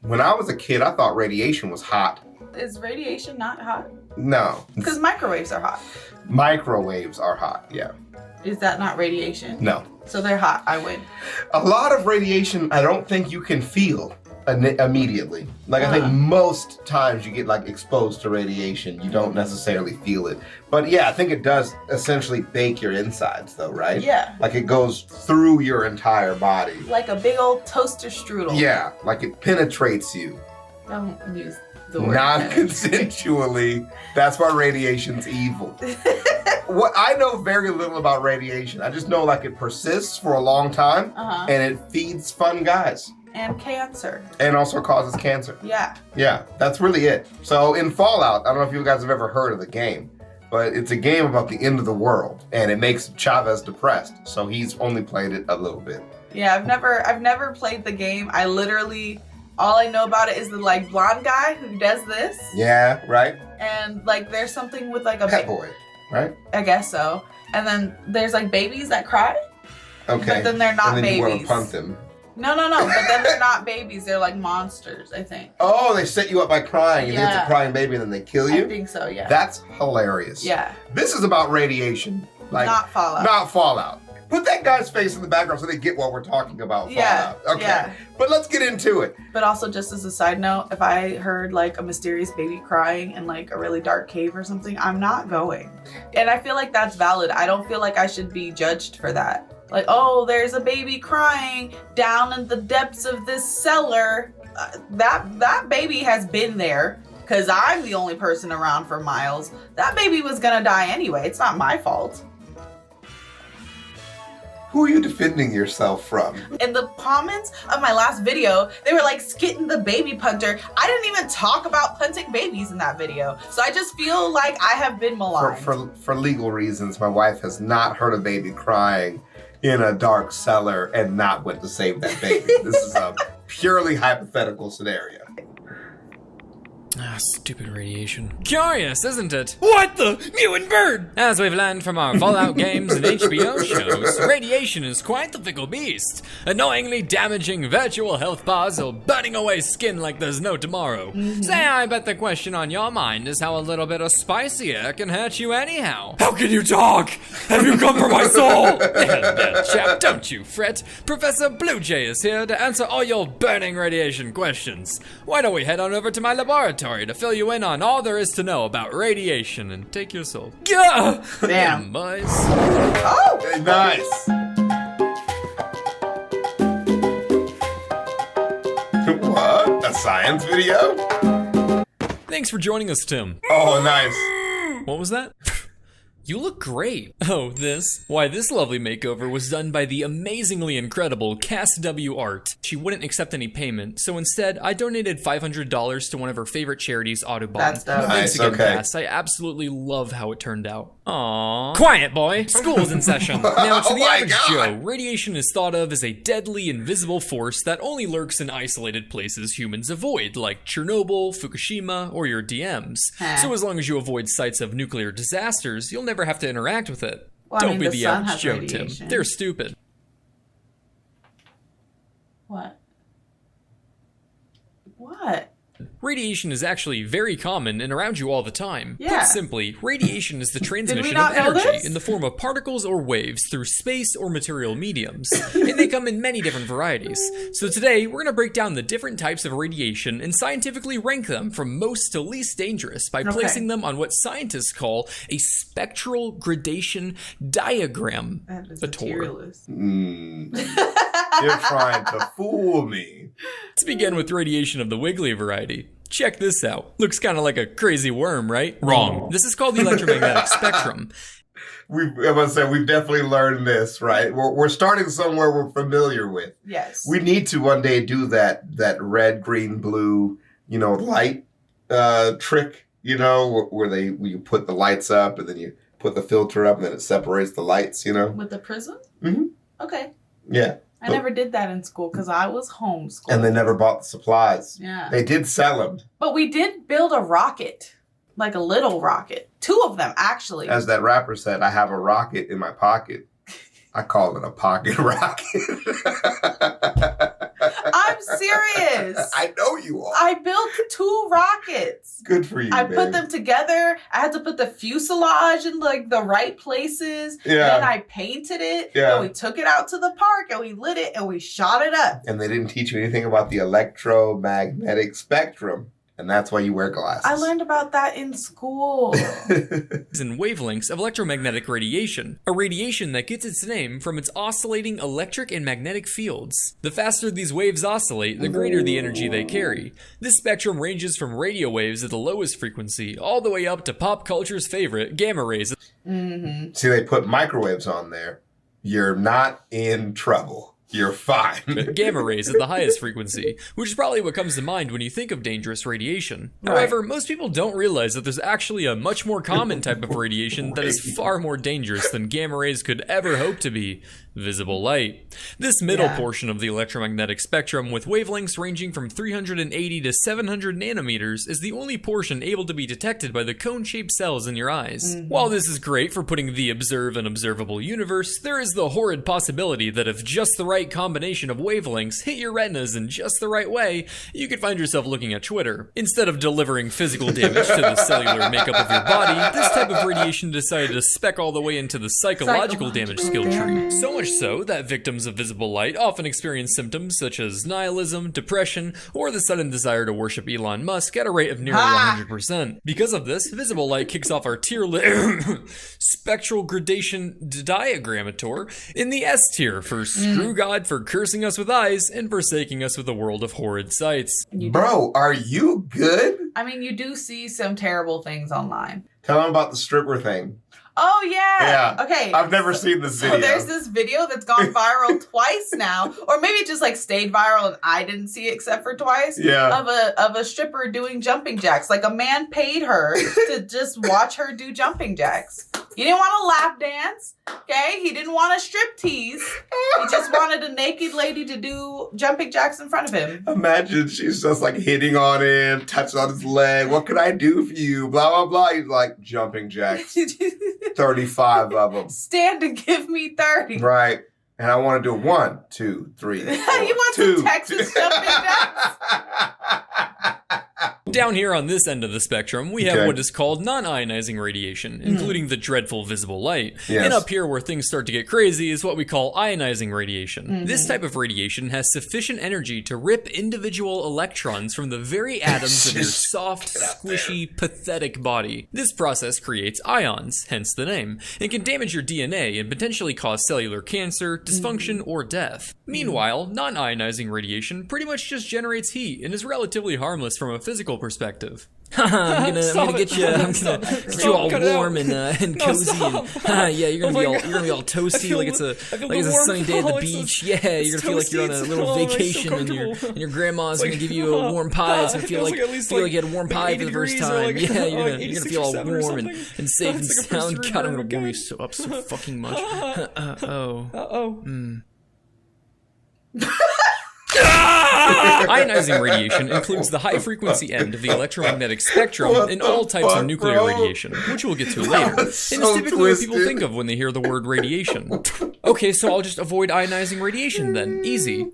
When I was a kid, I thought radiation was hot. Is radiation not hot? No. Because microwaves are hot. Microwaves are hot, yeah. Is that not radiation? No. So they're hot, I win. A lot of radiation, I don't think you can feel immediately. Like, I think most times you get like exposed to radiation, you don't necessarily feel it. But yeah, I think it does essentially bake your insides though, right? Yeah. Like it goes through your entire body. Like a big old toaster strudel. Yeah, like it penetrates you. Don't use the word Non-consensually. That's why radiation's evil. What I know very little about radiation. I just know like it persists for a long time and it feeds fun guys. And cancer. And also causes cancer. Yeah. Yeah, that's really it. So in Fallout, I don't know if you guys have ever heard of the game, but it's a game about the end of the world and it makes Chavez depressed. So he's only played it a little bit. Yeah, I've never played the game. I literally, all I know about it is the like blonde guy who does this. Yeah, right? And like there's something with like a Pet Boy, right? I guess so. And then there's like babies that cry. Okay. But then they're not and then babies. You want to punt them. No. But then they're not babies. They're like monsters, I think. Oh, they set you up by crying, and then it's a crying baby, and then they kill you? I think so, yeah. That's hilarious. Yeah. This is about radiation. Like, not Fallout. Not Fallout. Put that guy's face in the background so they get what we're talking about. Yeah. Fallout. Okay. Yeah. But let's get into it. But also, just as a side note, if I heard like a mysterious baby crying in like a really dark cave or something, I'm not going. And I feel like that's valid. I don't feel like I should be judged for that. Like, oh, there's a baby crying down in the depths of this cellar. That baby has been there because I'm the only person around for miles. That baby was gonna die anyway. It's not my fault. Who are you defending yourself from? In the comments of my last video, they were like skitting the baby punter. I didn't even talk about punting babies in that video. So I just feel like I have been maligned. For legal reasons, my wife has not heard a baby crying in a dark cellar and not went to save that baby. This is a purely hypothetical scenario. Stupid radiation. Curious, isn't it? What the? Mutant bird! As we've learned from our Fallout games and HBO shows, radiation is quite the fickle beast, annoyingly damaging virtual health bars or burning away skin like there's no tomorrow. Say, I bet the question on your mind is how a little bit of spicy air can hurt you anyhow. How can you talk? Have you come for my soul? There, chap, don't you fret. Professor BlueJay is here to answer all your burning radiation questions. Why don't we head on over to my laboratory to fill you in on all there is to know about radiation and take your soul. Gah! Damn. Boys. Oh! Hey, nice. What? A science video? Thanks for joining us, Tim. Oh, nice. What was that? You look great. Oh, this? Why, this lovely makeover was done by the amazingly incredible Cass W. Art. She wouldn't accept any payment, so instead, I donated $500 to one of her favorite charities, Audubon. That's dope. Thanks Nice, again, okay. Cass. I absolutely love how it turned out. Aww. Quiet, boy. School's in session. Now, to Oh the my average God. Joe, radiation is thought of as a deadly, invisible force that only lurks in isolated places humans avoid, like Chernobyl, Fukushima, or your DMs. So as long as you avoid sites of nuclear disasters, you'll never have to interact with it. Well, Don't be the the sun average has Joe, radiation. Tim. They're stupid. What? What? Radiation is actually very common and around you all the time. Yeah. Put simply, radiation is the transmission not of know energy this? in the form of particles or waves through space or material mediums, and they come in many different varieties. So today, we're going to break down the different types of radiation and scientifically rank them from most to least dangerous by placing them on what scientists call a spectral gradation diagram. That is A a tour. tier list. You're trying to fool me. Let's begin with radiation of the wiggly variety. Check this out. Looks kind of like a crazy worm, right? Wrong. This is called the electromagnetic spectrum. I must say, we've definitely learned this, right? We're starting somewhere we're familiar with. Yes. We need to one day do that red, green, blue, light trick, where you put the lights up and then you put the filter up and then it separates the lights, With the prism? Mm-hmm. Okay. Yeah. I never did that in school because I was homeschooled. And they never bought the supplies. Yeah. They did sell them. But we did build a rocket. Like a little rocket. 2 of them, actually. As that rapper said, I have a rocket in my pocket. I call it a pocket rocket. I'm serious. I know you are. I built 2 rockets. Good for you, I babe. put them together. I had to put the fuselage in like the right places. Yeah. Then I painted it. Yeah. And we took it out to the park and we lit it and we shot it up. And they didn't teach you anything about the electromagnetic spectrum. And that's why you wear glasses. I learned about that in school. And wavelengths of electromagnetic radiation, a radiation that gets its name from its oscillating electric and magnetic fields. The faster these waves oscillate, the greater the energy they carry. This spectrum ranges from radio waves at the lowest frequency all the way up to pop culture's favorite, gamma rays. Mm-hmm. See, they put microwaves on there. You're not in trouble. You're fine. Gamma rays at the highest frequency, which is probably what comes to mind when you think of dangerous radiation. Right. However, most people don't realize that there's actually a much more common type of radiation that is far more dangerous than gamma rays could ever hope to be: visible light. This middle portion of the electromagnetic spectrum, with wavelengths ranging from 380 to 700 nanometers, is the only portion able to be detected by the cone-shaped cells in your eyes. Mm-hmm. While this is great for putting the observe and observable universe, there is the horrid possibility that if just the right combination of wavelengths hit your retinas in just the right way, you could find yourself looking at Twitter. Instead of delivering physical damage to the cellular makeup of your body, this type of radiation decided to spec all the way into the psychological damage skill tree. So much so that victims of visible light often experience symptoms such as nihilism, depression, or the sudden desire to worship Elon Musk at a rate of nearly 100%. Because of this, visible light kicks off our tier spectral gradation diagramator in the S tier for screw God for cursing us with eyes and forsaking us with a world of horrid sights. Bro, are you good? I mean, you do see some terrible things online. Tell them about the stripper thing. Oh, yeah. Yeah. Okay. I've never seen this video. So there's this video that's gone viral twice now, or maybe it just like stayed viral and I didn't see it except for twice. Yeah. Of a stripper doing jumping jacks. Like a man paid her to just watch her do jumping jacks. He didn't want a lap dance. Okay, he didn't want a strip tease. He just wanted a naked lady to do jumping jacks in front of him. Imagine she's just like hitting on him, touching on his leg. What can I do for you? Blah, blah, blah. He's like, jumping jacks. 35 of them. Stand and give me 30. Right. And I want to do 1, 2, 3. 4, He wants some Texas jumping jacks. Down here on this end of the spectrum, we have what is called non-ionizing radiation, including the dreadful visible light. Yes. And up here where things start to get crazy is what we call ionizing radiation. This type of radiation has sufficient energy to rip individual electrons from the very atoms of your soft, squishy, pathetic body. This process creates ions, hence the name, and can damage your DNA and potentially cause cellular cancer, dysfunction, or death. Meanwhile, non-ionizing radiation pretty much just generates heat and is relatively harmless from a physical perspective. I'm gonna get you all warm and cozy, and yeah, you're gonna be all toasty like it's a sunny day at the beach. Yeah, you're gonna feel like you're on a little vacation, and your grandma's gonna give you a warm pie. It's gonna feel like you had a warm pie for the first time. Yeah, you're gonna feel all warm and safe and sound. God, I'm gonna warm you up so fucking much. Ionizing radiation includes the high-frequency end of the electromagnetic spectrum in all types of nuclear radiation, which we'll get to later. And it's typically what people think of when they hear the word radiation. Okay, so I'll just avoid ionizing radiation then. Easy.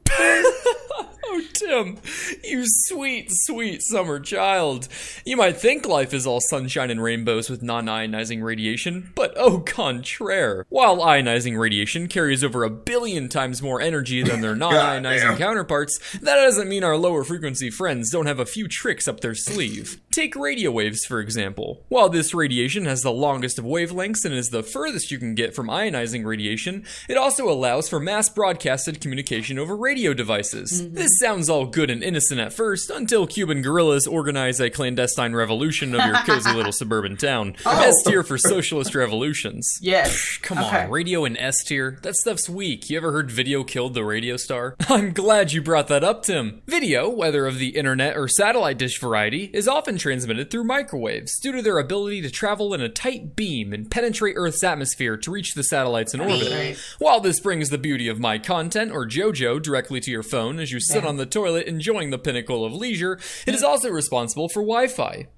Oh, Tim, you sweet, sweet summer child. You might think life is all sunshine and rainbows with non-ionizing radiation, but au contraire. While ionizing radiation carries over 1 billion times more energy than their non-ionizing counterparts, that doesn't mean our lower frequency friends don't have a few tricks up their sleeve. Take radio waves, for example. While this radiation has the longest of wavelengths and is the furthest you can get from ionizing radiation, it also allows for mass broadcasted communication over radio devices. This sounds all good and innocent at first, until Cuban guerrillas organize a clandestine revolution of your cozy little suburban town. S tier for socialist revolutions. Yes. Come on, radio in S tier? That stuff's weak. You ever heard video killed the radio star? I'm glad you brought that up, Tim. Video, whether of the internet or satellite dish variety, is often transmitted through microwaves due to their ability to travel in a tight beam and penetrate Earth's atmosphere to reach the satellites in orbit. Right. While this brings the beauty of my content or JoJo directly to your phone as you sit on the toilet enjoying the pinnacle of leisure, it is also responsible for Wi-Fi,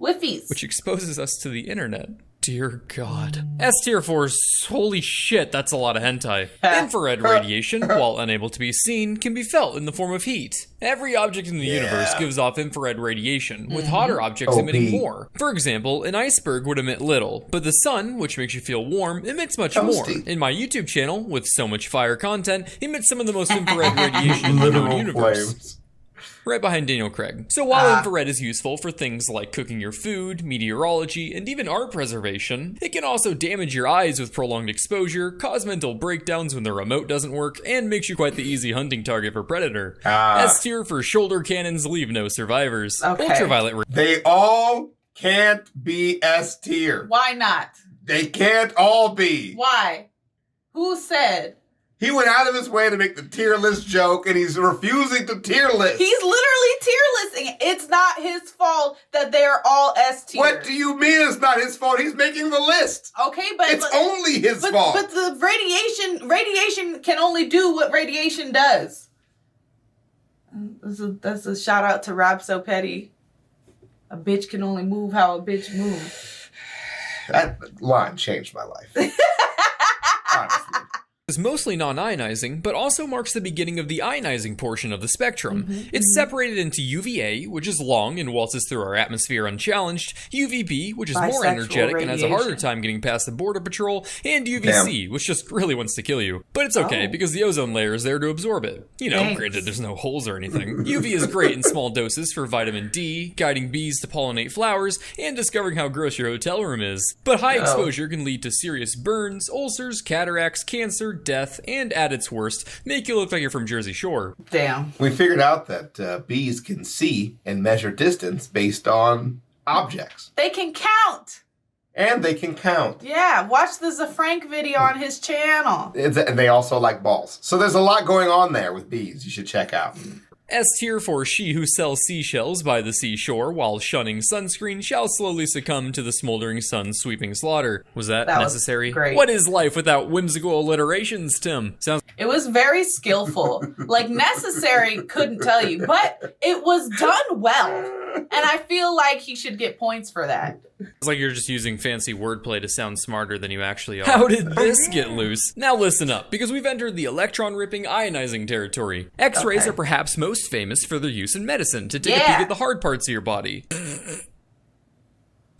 Wiffies. which exposes us to the internet. Dear God. S tier for holy shit, that's a lot of hentai. Infrared radiation, while unable to be seen, can be felt in the form of heat. Every object in the universe gives off infrared radiation, with hotter objects emitting more. For example, an iceberg would emit little, but the sun, which makes you feel warm, emits much more. In my YouTube channel, with so much fire content, emits some of the most infrared radiation in the known universe. Flames. Right behind Daniel Craig. So while infrared is useful for things like cooking your food, meteorology, and even art preservation, it can also damage your eyes with prolonged exposure, cause mental breakdowns when the remote doesn't work, and makes you quite the easy hunting target for Predator. S tier for shoulder cannons leave no survivors. Ultraviolet. They all can't be S tier. Why not? They can't all be. Why? Who said? He went out of his way to make the tier list joke, and he's refusing to tier list. He's literally tier listing. It's not his fault that they're all S tier. What do you mean it's not his fault? He's making the list. Okay, but it's only his fault. But the radiation can only do what radiation does. That's a shout out to Rob So Petty. A bitch can only move how a bitch moves. That line changed my life. Honestly. Is mostly non-ionizing, but also marks the beginning of the ionizing portion of the spectrum. It's separated into UVA, which is long and waltzes through our atmosphere unchallenged, UVB, which is more energetic and has a harder time getting past the border patrol, and UVC, which just really wants to kill you. But it's okay, because the ozone layer is there to absorb it. You know, granted there's no holes or anything. UV is great in small doses for vitamin D, guiding bees to pollinate flowers, and discovering how gross your hotel room is. But high exposure can lead to serious burns, ulcers, cataracts, cancer, death, and at its worst, make you look like you're from Jersey Shore. Damn. We figured out that bees can see and measure distance based on objects. They can count. And they can count. Yeah, watch the Zafrank video on his channel. And they also like balls. So there's a lot going on there with bees you should check out. S tier for she who sells seashells by the seashore while shunning sunscreen shall slowly succumb to the smoldering sun's sweeping slaughter. Was that necessary? Great. What is life without whimsical alliterations, Tim? It was very skillful. Like, necessary, couldn't tell you, but it was done well. And I feel like he should get points for that. It's like you're just using fancy wordplay to sound smarter than you actually are. How did this get loose? Now listen up, because we've entered the electron-ripping ionizing territory. X-rays are perhaps most famous for their use in medicine to take a peek at the hard parts of your body.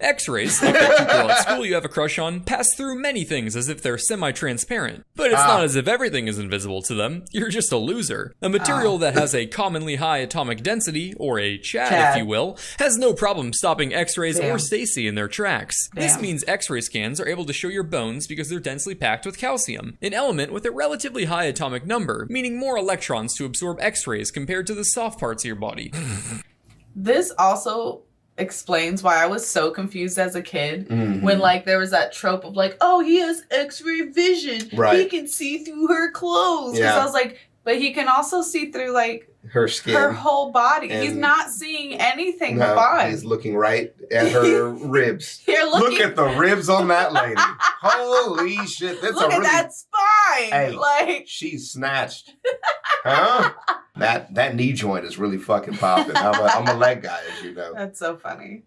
X-rays, like the people at school you have a crush on, pass through many things as if they're semi-transparent. But it's not as if everything is invisible to them. You're just a loser. A material that has a commonly high atomic density, or a Chad, if you will, has no problem stopping X-rays or Stacy in their tracks. This means X-ray scans are able to show your bones because they're densely packed with calcium, an element with a relatively high atomic number, meaning more electrons to absorb X-rays compared to the soft parts of your body. This also explains why I was so confused as a kid when, like, there was that trope of, like, oh, he has X-ray vision. He can see through her clothes. Because I was like, but he can also see through, like, her skin, her whole body. He's not seeing anything fine. He's looking right at her ribs. Look at the ribs on that lady. Holy shit. That's look at that spine. Hey, like, she's snatched. Huh? That knee joint is really fucking popping. I'm a leg guy, as you know. That's so funny.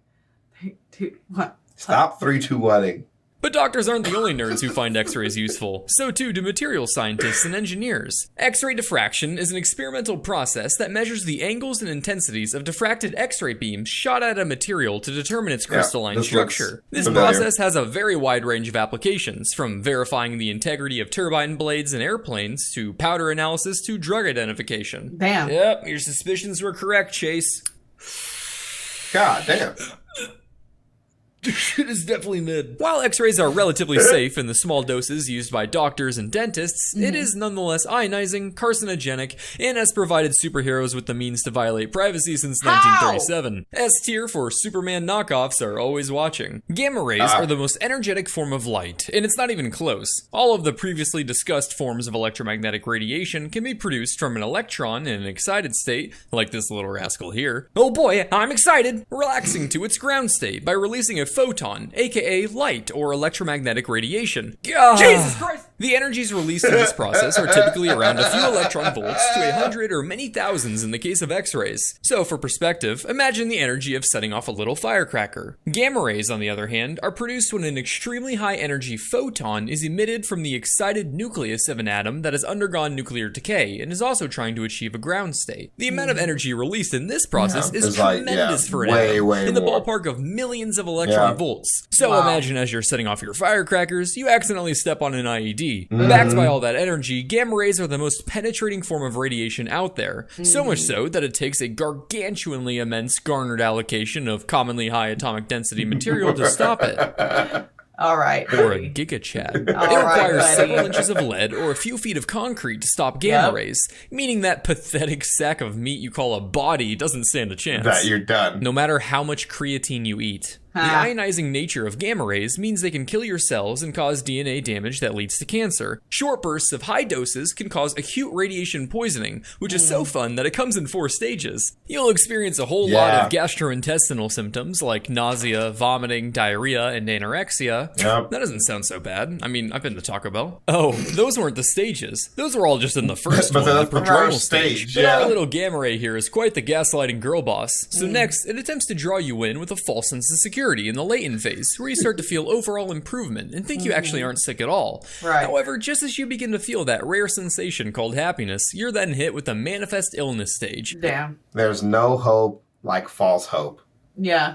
3, 2, 1. Stop 3, 2, 1-ing. But doctors aren't the only nerds who find X-rays useful. So too do material scientists and engineers. X-ray diffraction is an experimental process that measures the angles and intensities of diffracted X-ray beams shot at a material to determine its crystalline structure. This process has a very wide range of applications, from verifying the integrity of turbine blades in airplanes, to powder analysis, to drug identification. Damn. Yep, your suspicions were correct, Chase. God damn. This shit is definitely mid. While X-rays are relatively safe in the small doses used by doctors and dentists, it is nonetheless ionizing, carcinogenic, and has provided superheroes with the means to violate privacy since 1937. S tier for Superman knockoffs are always watching. Gamma rays are the most energetic form of light, and it's not even close. All of the previously discussed forms of electromagnetic radiation can be produced from an electron in an excited state, like this little rascal here. Oh boy, I'm excited! Relaxing to its ground state by releasing a photon, aka light or electromagnetic radiation. Jesus Christ! The energies released in this process are typically around a few electron volts to 100 or many thousands in the case of X-rays. So for perspective, imagine the energy of setting off a little firecracker. Gamma rays, on the other hand, are produced when an extremely high energy photon is emitted from the excited nucleus of an atom that has undergone nuclear decay and is also trying to achieve a ground state. The amount of energy released in this process is tremendous for an atom, in the ballpark of millions of electron volts. So imagine as you're setting off your firecrackers, you accidentally step on an IED. Backed by all that energy, gamma rays are the most penetrating form of radiation out there. So much so that it takes a gargantuanly immense garnered allocation of commonly high atomic density material to stop it. All right. Or a gigachad. It requires several inches of lead or a few feet of concrete to stop gamma rays, meaning that pathetic sack of meat you call a body doesn't stand a chance. That you're done. No matter how much creatine you eat. The ionizing nature of gamma rays means they can kill your cells and cause DNA damage that leads to cancer. Short bursts of high doses can cause acute radiation poisoning, which is so fun that it comes in 4 stages. You'll experience a whole lot of gastrointestinal symptoms like nausea, vomiting, diarrhea, and anorexia. That doesn't sound so bad. I mean, I've been to Taco Bell. Oh, those weren't the stages. Those were all just in the first one, the prodromal stage. But our little gamma ray here is quite the gaslighting girl boss. So next, it attempts to draw you in with a false sense of security in the latent phase, where you start to feel overall improvement and think you actually aren't sick at all. However, just as you begin to feel that rare sensation called happiness, you're then hit with the manifest illness stage. Damn. There's no hope like false hope. Yeah.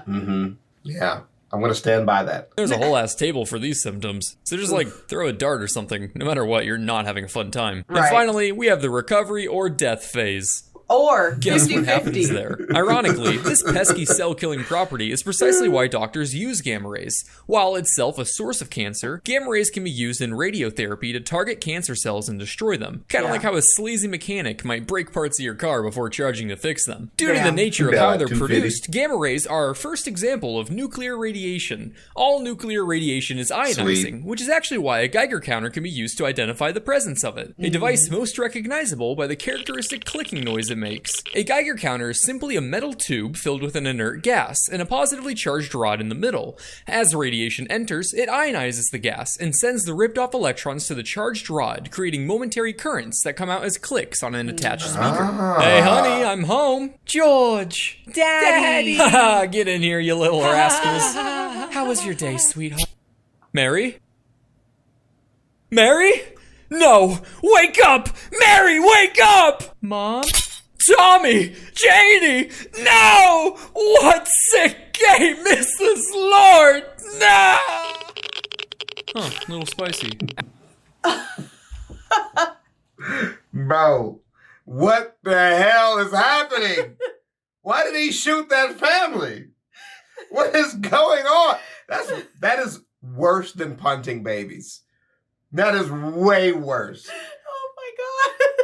Yeah. I'm going to stand by that. There's a whole ass table for these symptoms. So just like throw a dart or something. No matter what, you're not having a fun time. And finally, we have the recovery or death phase. Or 50-50. Guess what happens there? Ironically, this pesky cell-killing property is precisely why doctors use gamma rays. While itself a source of cancer, gamma rays can be used in radiotherapy to target cancer cells and destroy them. Kind of like how a sleazy mechanic might break parts of your car before charging to fix them. Due to the nature of how they're produced, gamma rays are our first example of nuclear radiation. All nuclear radiation is ionizing, which is actually why a Geiger counter can be used to identify the presence of it. A device most recognizable by the characteristic clicking noise it makes. A Geiger counter is simply a metal tube filled with an inert gas and a positively charged rod in the middle. As radiation enters, it ionizes the gas and sends the ripped off electrons to the charged rod, creating momentary currents that come out as clicks on an attached speaker. Hey honey, I'm home. George! Daddy! Haha, get in here, you little rascals. How was your day, sweetheart? Mary? Mary? No! Wake up! Mary, wake up! Mom? Tommy! Janie! No! What sick game is this, Lord? No! Huh, a little spicy. Bro, what the hell is happening? Why did he shoot that family? What is going on? That is worse than punting babies. That is way worse. Oh my god.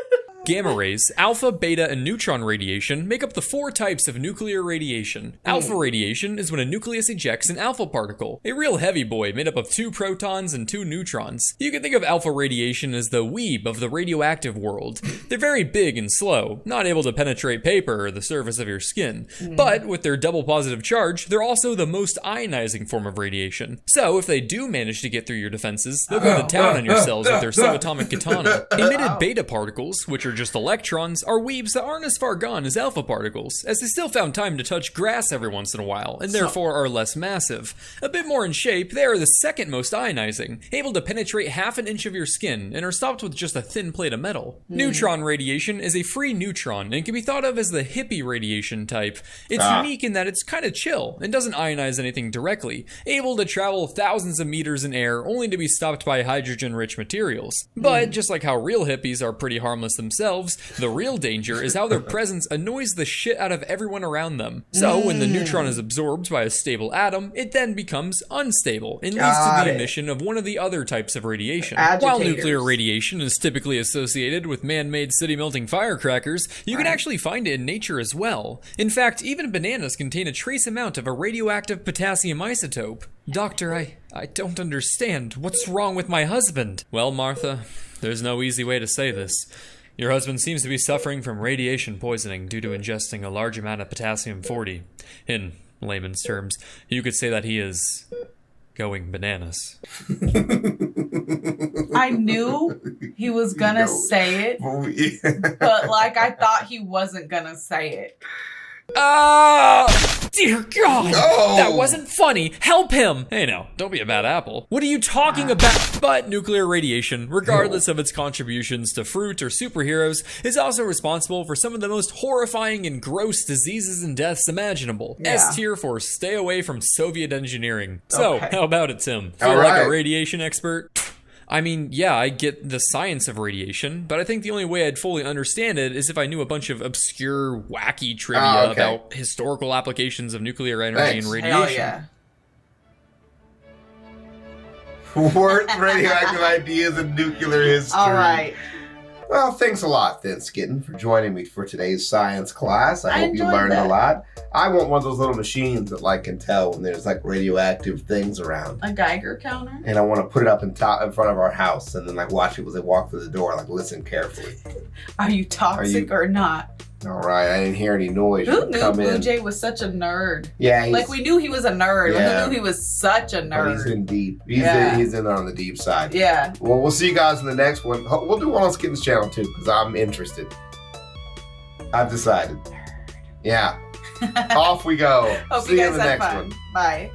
Gamma rays, alpha, beta, and neutron radiation make up the 4 types of nuclear radiation. Alpha radiation is when a nucleus ejects an alpha particle, a real heavy boy made up of 2 protons and 2 neutrons. You can think of alpha radiation as the weeb of the radioactive world. They're very big and slow, not able to penetrate paper or the surface of your skin. But with their double positive charge, they're also the most ionizing form of radiation. So if they do manage to get through your defenses, they'll go to town on your cells with their subatomic katana. Emitted beta particles, which are just electrons, are weebs that aren't as far gone as alpha particles, as they still found time to touch grass every once in a while, and therefore are less massive. A bit more in shape, they are the second most ionizing, able to penetrate half an inch of your skin, and are stopped with just a thin plate of metal. Neutron radiation is a free neutron, and can be thought of as the hippie radiation type. It's unique in that it's kind of chill, and doesn't ionize anything directly, able to travel thousands of meters in air, only to be stopped by hydrogen-rich materials. But just like how real hippies are pretty harmless themselves, the real danger is how their presence annoys the shit out of everyone around them. So when the neutron is absorbed by a stable atom, it then becomes unstable and leads to the emission of one of the other types of radiation. While nuclear radiation is typically associated with man-made city-melting firecrackers, you can actually find it in nature as well. In fact, even bananas contain a trace amount of a radioactive potassium isotope. Doctor, I don't understand. What's wrong with my husband? Well, Martha, there's no easy way to say this. Your husband seems to be suffering from radiation poisoning due to ingesting a large amount of potassium-40. In layman's terms, you could say that he is going bananas. I knew he was gonna say it, but like I thought he wasn't gonna say it. Dear God, No. That wasn't funny. Help him. Hey now, don't be a bad apple. What are you talking about? But nuclear radiation, regardless of its contributions to fruit or superheroes, is also responsible for some of the most horrifying and gross diseases and deaths imaginable. Yeah. S tier for stay away from Soviet engineering. So, Okay. how about it, Tim? Feel All like right. a radiation expert? I mean, yeah, I get the science of radiation, but I think the only way I'd fully understand it is if I knew a bunch of obscure, wacky trivia okay. about historical applications of nuclear energy Thanks. and radiation. Hell yeah. Worst radioactive ideas in nuclear history. All right. Well, thanks a lot, then, Skitten, for joining me for today's science class. I hope you enjoyed learned a that. lot. I want one of those little machines that like can tell when there's like radioactive things around. A Geiger counter? And I want to put it up in front of our house and then like watch people as they walk through the door, like listen carefully. Are you toxic or not? All right, I didn't hear any noise. Who You knew come in. BlueJay was such a nerd? Yeah, Like we knew he was a nerd. Yeah. We knew he was such a but he's nerd. in deep. Yeah. He's in there on the deep side. Yeah. Well, we'll see you guys in the next one. We'll do one on Skitten's channel too, because I'm interested. I've decided. Yeah. Off we go. Hope See you you in guys the had next fun. one. Bye.